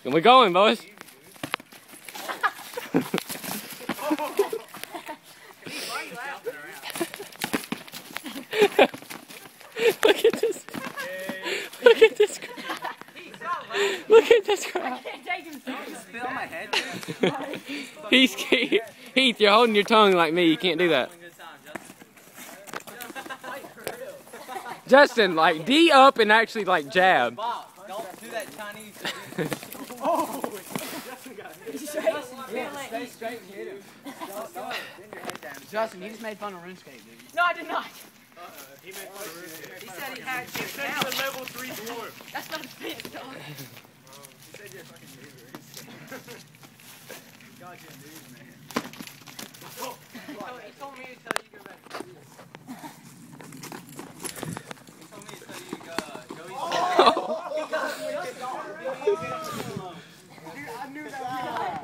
And we're going, boys. Look at this. Look at this. Look at this crowd. Spill my head, Heath, you're holding your tongue like me. You can't do that. Justin, like D up and actually like jab. Bob, don't do that Chinese. Oh! Justin got it. Stay straight and hit him. Justin, he just made fun of RuneScape, dude. No, I did not. He made fun of RuneScape. He said he had He said you're a level 3 dwarf. That's not a fit, dog. He said you're a fucking noob. God, you're a noob, man. He told me to tell you go back. He told me to tell you go easy.